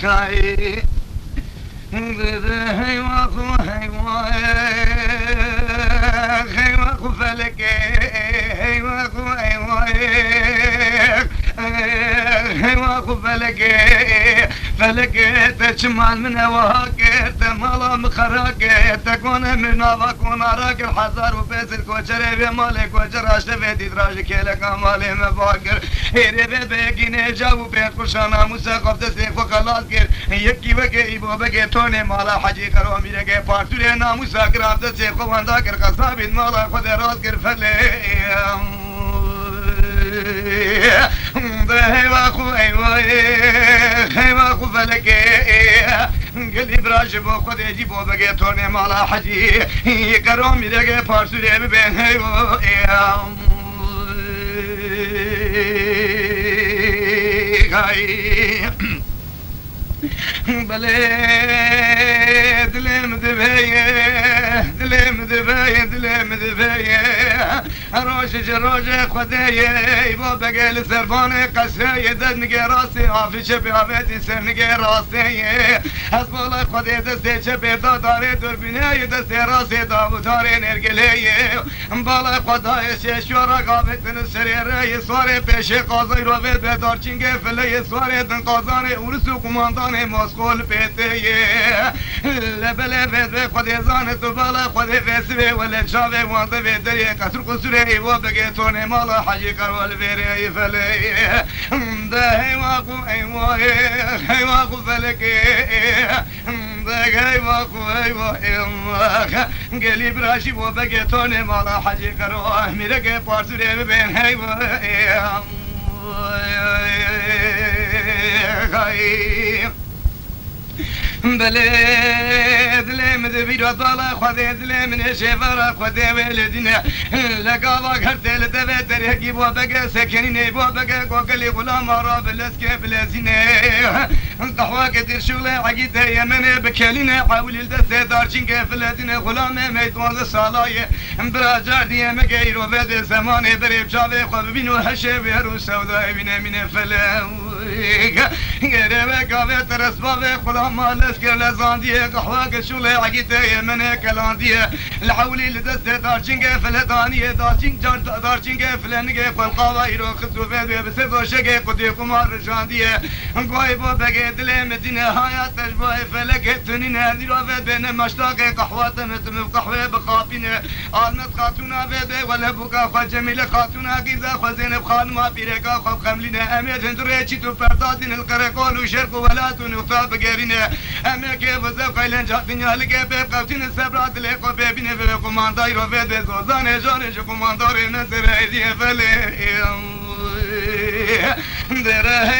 خاي هيواخو هيواخو فلك هيواخو هيواخو فلك تشمال من هواك تمالا مخراك تكون من نافك وناراك الحزار وبيس الكوشر بمالك وجر اشتفيت دراجك لك مالي مباكر هيري بيجيني جاو بيت خوشانا موسيقى تسيخ وخلاص كير يكي وكي بوبكي توني مالا حجي كرو ميركي بارتولي ناموسا كرام تسيخ ووانداكر قصابين مالا خد راس كر فلي هيواخو فلك قلي براج بو خد يجي بو بقي توني مالا حجي كرو ميركي بارتولي ببين بلي دلم دبايه روج خدايه يبو بقى لسربانه قسايه دنقي راسي عافي شبي عافيتي سرنقي راسي حسب الله خدايه دستي شبي داري دربينايه دستي راسي دابوتاري نرقليه مبالا خدايه شيشورا قابتن السريري صاري بيشي قاضي روفيد بدارچنگه فلي صاري دن قازاني ورسو كمانداني مسخول بيتيه لبلا فيد خدايه زانت بالا خدايه فيسبي ولا شافي وانت في دري قصر قصري وبقيتوني مالا حجي كرول فيري فلي ده هيواخو فلك قلي براشي وبقيتوني مالا حجي كرول ميرقي بارسوري ببين بلد لم ذبيرو طالع خذيت لم شفرة خذي ولدنا لقاضك هرتل تبتر يجيب وبقى سكنين وبقى قوقلي غلام راب الاسكي بلازينه قحوة كتير شغلة عقيدة يمني بكلينا حاول الدسة دارشين فلادنا غلام ميتوان الصلاية براجار دي مقاير وبدي زماني بريب شافي خببينو هشي بيرو سوداء بنا من فلاويك قريبا قابي ترسبابي غلام الاسكي لزاندية قحوة كشغلة عقيدة يمني كلاندية الحولي لدسة دارشين فلادانية دارشين فلانية فالقاوائر وخطو فيدو بسيطو شكي قدي قمار رجاندية قايبو بقى دلي مدينة هايات تشبه فلك تنين هذي روفد بين مشتاق قحوة تمتم بقحوة بخافينة آلمت خاتونا بيبي ولا بكا خوا جميلة خاتونا قيزة خوا زينب خانما بيركا خوا خملينة أميت هندريتشي تو فرداتين القرقول وشرق ولاتون وفاب قيرينة أمي كيف زف قيلن جاتين لكي بيب قوتين السبرات لكو بيبين في قمانداي روفد بزوزان جانش قمانداري نسر ايدي فلي درا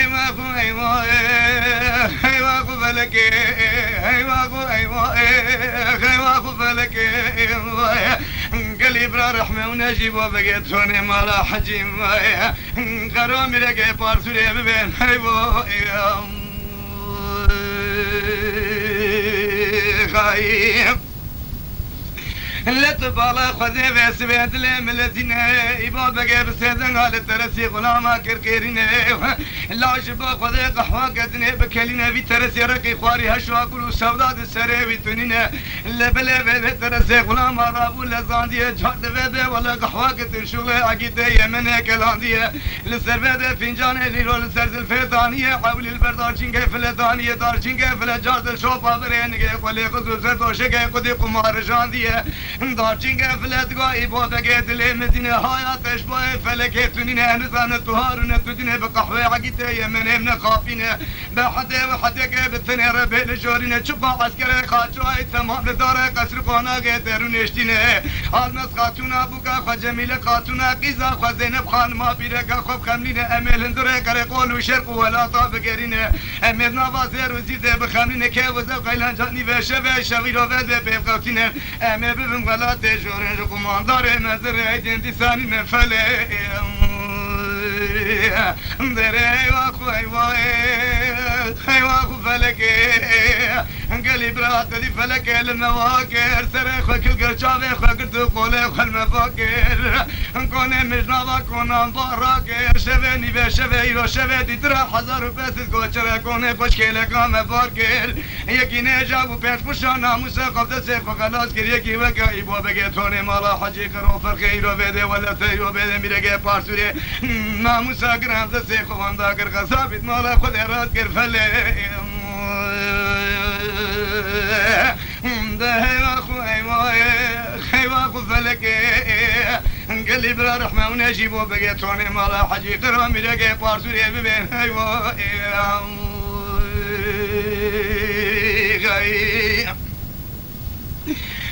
هيواخو فلك هيواخو فلك قلي برا رحمة ونجيب وبقيت هوني مالا حجيم قرومي لقي بارسولي ببين خايب لا تبالا خذي في سبيت لي ملتنا يبا بقى بسيدن على الترسي غلاما كركيرنا لا شبا خذي قحوة قدنا بكلنا في ترسي رقي خواري هشوا كل سوداد السري بتنينا لا بلا في ترسي غلاما رابو لزاندية جهد فيدا ولا قحوة كتر شغل عقيدة يمنى كلاندية للسرفيدة فنجان الليلو للسرزل فيدانية حول البردارشين فلدانية دارشين فلجارد الشوفا برينك ولي خصوصا توشك قدي قمار جاندية دارچین فلت گاهی با بگید لیمدینه هایا تشبه فلکه تنینه نزان تهار نتودینه بقحوه عقیده یمنه من خافینه بحده وحده که بتنه ربه لجورینه چپا عسکر خاچوهای تمام داره قصر قانا که درونشتینه آلمس خاتونا بوکا خوا جمیل خاتونا قیزا خوا زینب خانما بیرکا خوب خملینه امیل هندره کره قول و شرق و ولاتا بگرینه امیر نوازه روزیده بخملینه که وزب قیلان جانی و شبه شوی رو وده بقوتینه امیر ببین غلط جورنج قماندار نظر ایدین دیسانی نفله دره واخو واخو فلكه قلي برات دي فلكه المواكر سرخ كل قرشافه خقد قوله خل مفاكر کنه مجنبا کنم باراک شوه نیوه شوه ایرو شوه دیتره 1000 پیسیز گوچره کنه خوشکیله کامه بارکل یکی نجاب و پیش پوشا ناموسه قبضه سیخ و خلاص کر یکی وکا ایبو بگه تونه مالا حجی کرو فرقه ایرو بده ولا تیرو بده میرگه پارسوره ناموسه گرم سیخ و واندا کر خصابیت مالا خود راز کر فله ده هوا خو هوا خو فلكي قلبي بلا رحمة ونجيبه بقيتوني مالا حجي قرام بلقي بارسوري ببين هوا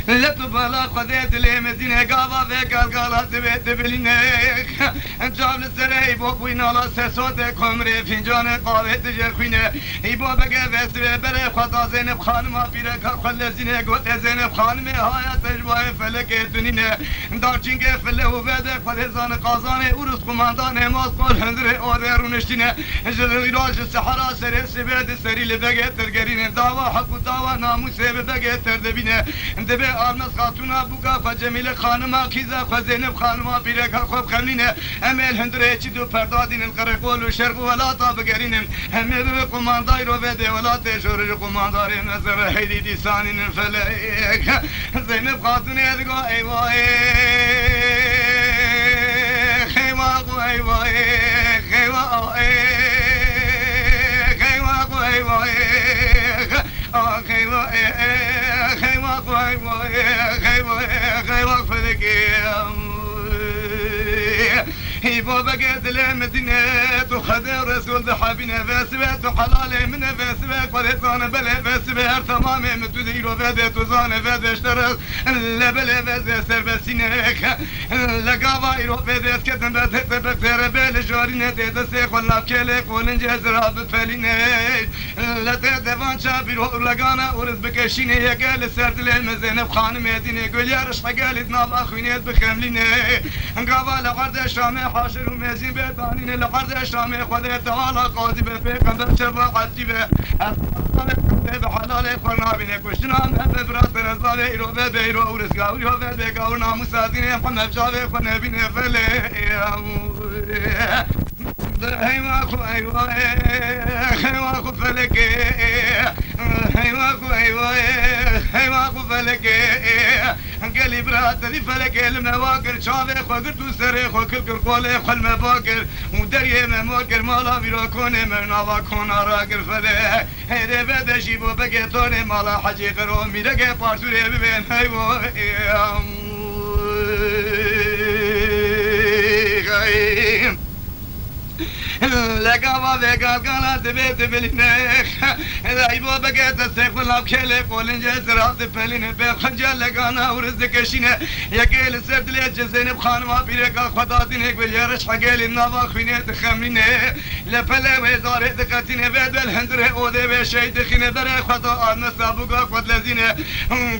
لا تبلا خذيت لي مدينة قاضى فيك القالات بيت بلينك جاب السري بوبوينا لا سسوتك عمري فنجان قاوي تجخوينه يبو بقى بس بري خطا زينب خانم فيرك خل زينك قلت زينب خانم هاي تجواي فلك دنينه دارچينك فله وبده خذزان قازان ورس قماندان ماس قول هندري اودرونشتينه جلراج الصحراء سري سبد سري لبقى ترغرين دعوا حق دعوا ناموس بقى تردبينه دبي آمنز خاتونا بوگا خو جمیل خانما کیزا خو زینب خانما پیرکا خوب خمینه امل هندره چی دو پردادین القرقول و شرق ولاتا بگرینن همه رو قماندای رو بده ولات شورج قمانداری نظر هیدی دیسانین فلک زینب خاتون ادگو ای وای خیوا خو ای وای خیوا خیوا خو ای وای خیوا خيوا فلكي يبو بقيت المدينة وخذ الرسول ذحابنا فاسبات وحلالي من فاسبات ورثان بلا فاسبات تمامي متدير وفادت وزان فاد اشترس لا بلا فاد سربسينك لقاوا يروح فادت كتن بات بتر بال جارينة تسيخ ولا بكلك ولنجز راب فليني لا تدفان شابير لقانا ورز بكشيني يا قال سرد المزينب خانم يديني قول يا رش قالت ناب اخوينيت بخمليني قاوا لعرض شامي حاشر ومزين بيتانين لعرض شامي خذت على قاضي بيغمبر شفاعتي بحلال خنابين كشنا ببرات رزال يرو بيرو ورزقا يرو بيقاو ناموساتين محمد شافي خنابين فلي هيما خو هيما خو فلك هيما خو هيما خو فلك قالي برات ذي فلك المواكر شافي خو قلت سري خو كل قولي خو المواكر ودري مواكر مالا بيروكون من نواكون راكر فلك هيدي بدا جيبو بقيتوني مالا حجي قرو ميرقى بارسوري ببين هيو لقوا بقى قالت بيت بلينك ايبو بقيت السيف واللاب كيلك ولنجز رات بلين بخجل لقانا ورزق شينه يقيل سرد لي جزين بخان ما بيرك خداتينك باليرش حقيل النبا خوينه خمرينه لفلا وزاره دقتينه بدل هندره اودي بشي دخينه بري خطا نسابوقا قد لذينه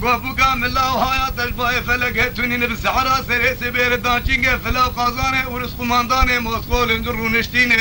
غوبوقا من الله حياه الباي فلقتوني بالصحراء سري سبير دانجينه فلا قازانه ورس قماندان موسكو لندرونشتينه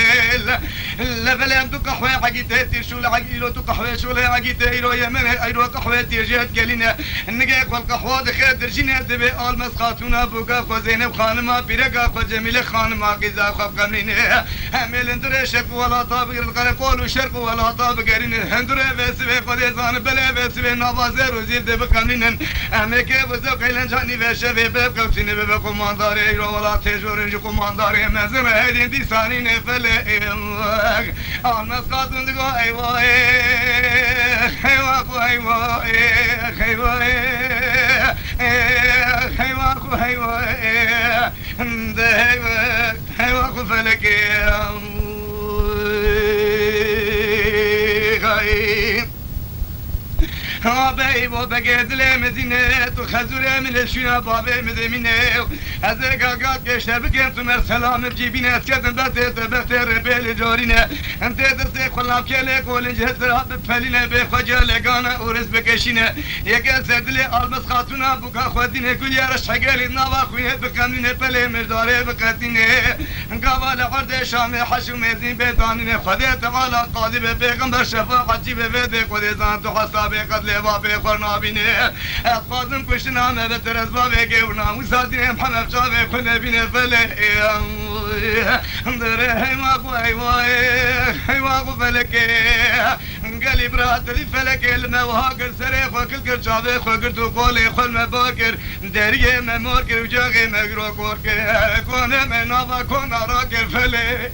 لا فلا انتو قحوه حقيتي شو العقيلو تو قحوه شو العقيتي رو يمن ايرو قحوه تيجات قالينا نجا قال قحوه دخل درجينا دبي المس خاتونا بوقا خو زينب خانما بيرقا خو جميله خانما قزا خو قمرينه همل اندره شرق ولا طاب القرقول وشرق ولا طاب قرين هندره بسبه قديزان بلا بسبه نوازر وزيد بقمرين امريكا وزق لنجاني بشبه بقوتين بقماندار ايرو ولا تجورنج قماندار مزم هدين دي سانين فلا الناس قاتون دقو ايوا ايوا خو ايوا ايوا ايوا خو ايوا ايوا خو فلك بابي وبقيت لي مدينة وخزورة من الشنا بابي مدينة هذا قاقات كشتا بكنت مر سلام بجيبينة سكتن بتر بيل جارينة انت تسيق خلاب كيلك ولنجهز راب بفلينة بخجا لقانا ورز بكشينة يكا سرد لي ألبس خاتونا بوكا خودينة كل يارش حقالي نوا خوينة بقمنينة بلي مجداري بقاتينة قاوا لعرض شامي حشو ميزين بيتانينة خديت على قاضي بيغمبر شفاعتي بفيدك وديزان تحصابي قد وده بابي خورنا بینه افقازم کشنا مبتر از بابی گورنا وسادیم محمد جابی خونه بینه فله دره هیماقو هیماقو فلکه قالي برات دي فلك المواقر سريخ وكل كر جابي خوكر تو قولي خل مباكر دريه مموركر وجاغي مقرو كوركر كون منافا كون راكر فلي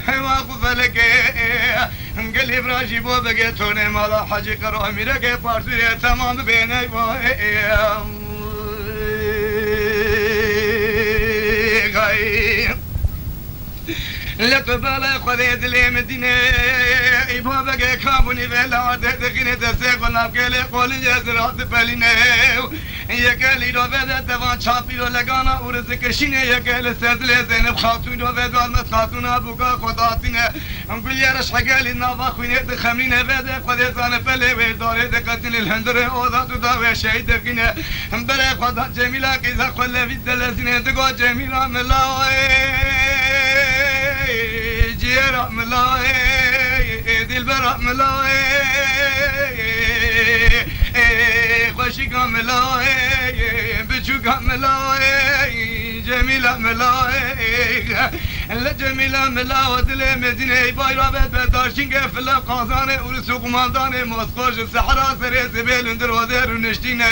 هيواخو فلك قالي براشي بو بقيتوني مالا حاجي قرو اميرك بارسوري تمام بيني لا تبالي خذيت لي مدينة إبوا بقى كابوني بلا عدد خينة تسيق ولا بقالي قولي يزرعت بالينة يا قالي رو بدا تفان شابي رو لقانا ورزق شينة يا قالي سردلي زينب خاتون رو بدا المت خاتون أبوكا خداتينة نقول يا رش حقالي نافا خوينة تخمينة بدا خذيت أنا بلي ويداري دقتل الهندرة أوضا تداوي شهيد خينة بلا خدا جميلة كيزا خلا في الدلزينة تقو جميلة ملاوي جيرا ملاوي دلبرا ملاوي خوشيقا ملاوي بچوقا ملاوي جميلة ملاوي لا جميلة ملاوي دل مدينة بايرا بدارشين قفل قازانة ورسوق ماندانة مسقوش الصحراء سري سبيل اندر ودير ونشتينة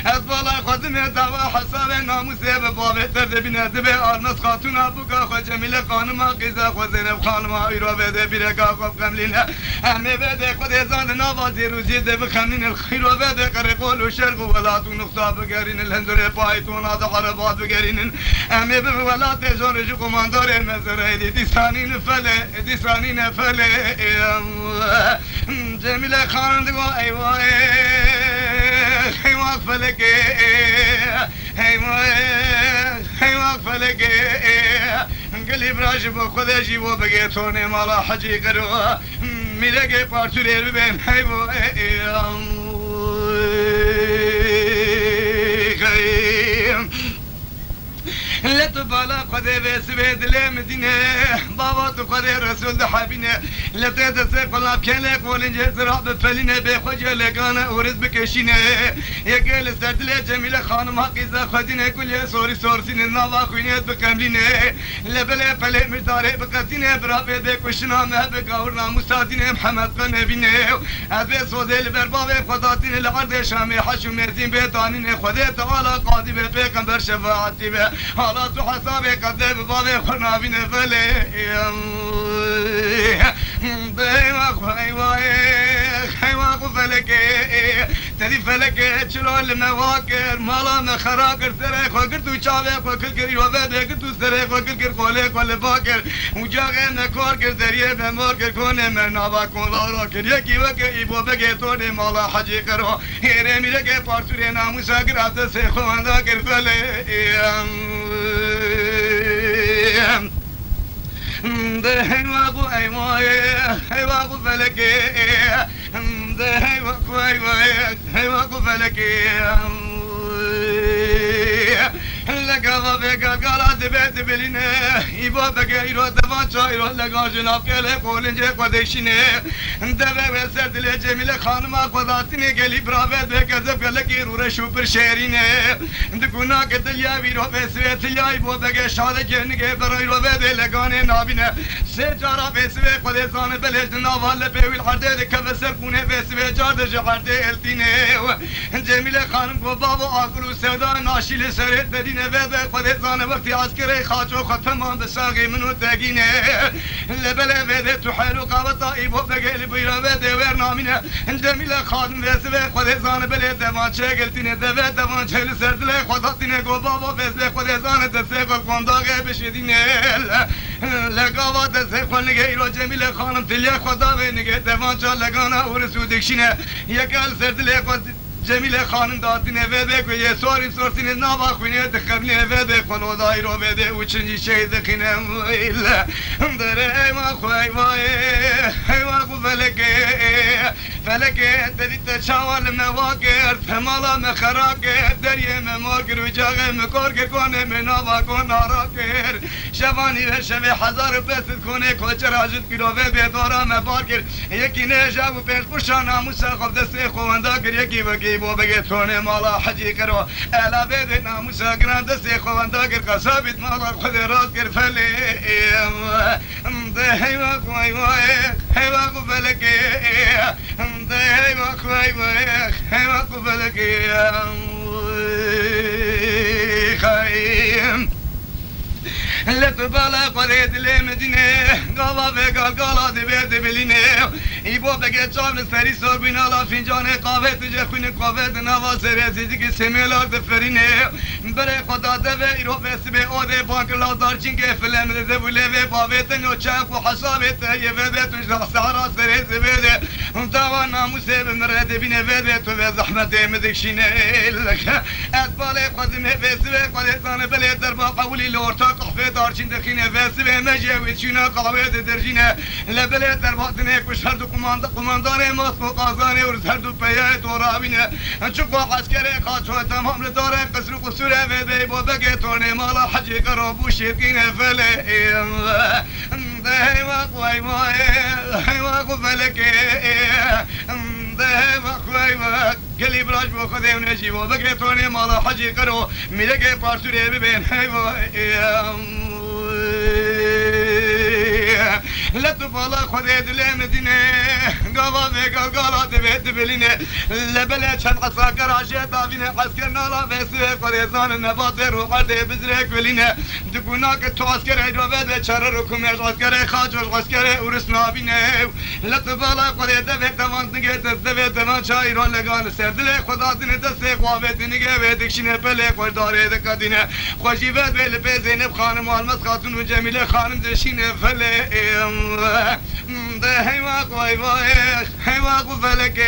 أطفالا خدمة دعوة حسابة ناموسة ببابة تردبينة دبي آرنس خاتون أبوكا خو جميلة خانما قيزا خو زينب خانما ايرا بده بيركا خو خملينة أمي بده خود ازان نوازي روزي دب خملين الخير وبده قرقول وشرق ولات ونقطة بقرين الهندرة بايتون هذا حربات بقرين أمي بولات جون رجو قماندار المزرعي دي سانين فلي دي سانين فلي جميلة خان دقو ايوه ايوه فلك ايوه فلك قلي براش بو خدشي بو بقيتوني مالا حجي قروا ميلقي بارتوري ببين ايوه لا تبالا قدي بسبيد لي مدينة بابا تقدي رسول دحابينة لا تدسق ولا بكلك ولا جزرع بفلينة بخوجة لقانا ورز بكشينة يقال سردلي جميلة خانم حقيزة خدينة كل سوري سورسين النابا خوينيت بكملينة لا بلا بلا مرداري بقتينة برابي بكشنا ما بقاورنا مستادينة محمد قنبينة أبي صودي البربابي خداتين العرض شامي حشو مرزين بيتانين خدي تعالى قاضي بيقنبر شفاعتي بي حالات وحسابي قدام بابي خرنا بينا فلي حيواق فلك تدي فلك شلون المواكر مالا مخراكر سريخ وقلت وشابك وكل كري وبدي قلت سريخ وكل كر قولك ولا باكر وجاغي مكوركر زريه بموركر كوني مرنابا كون لاراكر يكي وكي يبو بقيتوني مالا حجي كرو هيرمي لكي بارتوري ناموسا قرات سيخو عندكر فلي هيواقو هيواقو فلكي هيواقو فلكي لقى بقى قال دبيت بلينا يبغى بقى يروح دفن شاي يروح لقى جناب كله قولين جه قديشينه دبي بسرد لي جميلة خانم قداتني قالي برافو ده كذب قال لك يروح شوبر شهرينه دكونا قتل يا بيروح بسويت يا يبغى بقى شاد جنگه برا يروح ده لقانه نابينه سجارة بسوي قديسان بلش ناوال بيويل حرده كبسر كونه بسوي جاد جحرده التينه جميلة خانم بابا آكلو سودا ناشيل سرت بدينه بده قديسان وقتی عسكري خاطو ختمان بساقي منو تاقينه لبلا بده تحلو قابطا ايبو بقل بيرا بده ورنامينه جميلة خادم بسوي قديسان بله دمان شاقلتينه دفه دمان شاقل سردله خداتينه قو بابا بسوي قديسان دسيقل قنداغه بشدينه لقاوا دسيقل نگه ايرو جميلة خانم تليا خدا به نگه دمان شا لگانا ورسو دکشينه يقال سردله قد جميلة خانم داتينه وده كو يسوري سورسينه نابا خوينه دخبنه وده قلو دايرو وده وچنجي شي دخينه إلا دره ما خوي واي هيواقو فلكه تدي تشاول مواقر ثمالا مخراقر دريه مماقر وجاغه مكوركر كونه منابا كون آراقر شوانی و شوی 1000 پیست کنه کوچر عجد پیروه به دورا مبار کرد یکی نجاب و پیش پوشا ناموسا خب دست خوانده گر یکی بگی بو بگی تونه مالا حجی کرو علاوه ده ناموسا گران دست خوانده گر قصابت مالا خود راست گر فلی ده هیوا کوی وای هیوا کو فلکی ده هیوا کوی وای هیوا کو فلکی خایم لتبالا قريد لمدينة قاوا بقال دبيت بلينة يبو بقى جام سري صار بينا لا فنجان قهوة تجخون قهوة نوا سرزيج كي سميلار دفرينة بري خدا دبي يرو بس بي اودي بانك لا دارچين كي فيلم دبولي و باوت نو چاق وحسابت يبد تجرا سهرا سرز بيد دوا ناموس بمرد بينه ود تو زحمت مدكشينه اتبال قدمه بس قدتان بلي دربا قولي لورتا قهوه دارچین دخینه وسیله مجوید چینا قهوه درجینه لبله در باطنه کشهر دو کماندان ماسکو قازانه و سر دو پیه دورابینه چوکو عسکره قاچو تمام لداره قصر قصوره و بی بابگه تونه مالا حجی قرابو شرکینه فله هیوا قوی مای هیوا قو فلکه هیوا قوی مای گلی براش با خودم نشی بابگه تونه مالا حجی قرو میلگه پارسوره ببین هیوا لا تفضل خذيت لمدينة قضا بقال دبيت بلينة لبلا شن عساكر عشيت عفينة عسكرنا لا بس قريزان النبات روح ده بزرك بلينة تكوناك تو عسكر هيدروبات بتشرركم يا عسكر خاج عسكر ورسنا بينه لا تفضل خذيت دبيت تمان تجيت دبيت تمان شايرون لقان سردل خدا دين دست قوابت نيجي بدكشين بله قداره دكادينه خوشيبت بل بزينب خانم والمس خاتون وجميله خانم دشين فله ده هيوا قوي هيوا قو فلك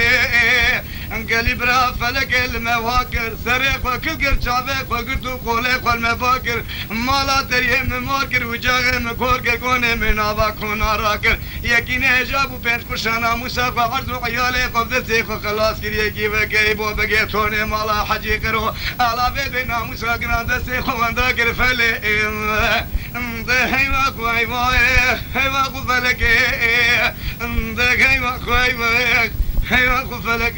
انقلي برا فلك المواكر سريق وكل شافك وقرتو قولك والمفاكر مالا تريم ماركر وجاغ مكوركر كون من اباكون اراكر يكين اجابو بنت كشانا موسى عرض عيالي قبض سيخ خلاص كري يجيب جيبو بقيتون مالا حجي كرو على بيدنا موسى قران سيخ ونداكر فلي ده هيوا قوي هيوا قو فلك ده هيوا قوي هيوا قو فلك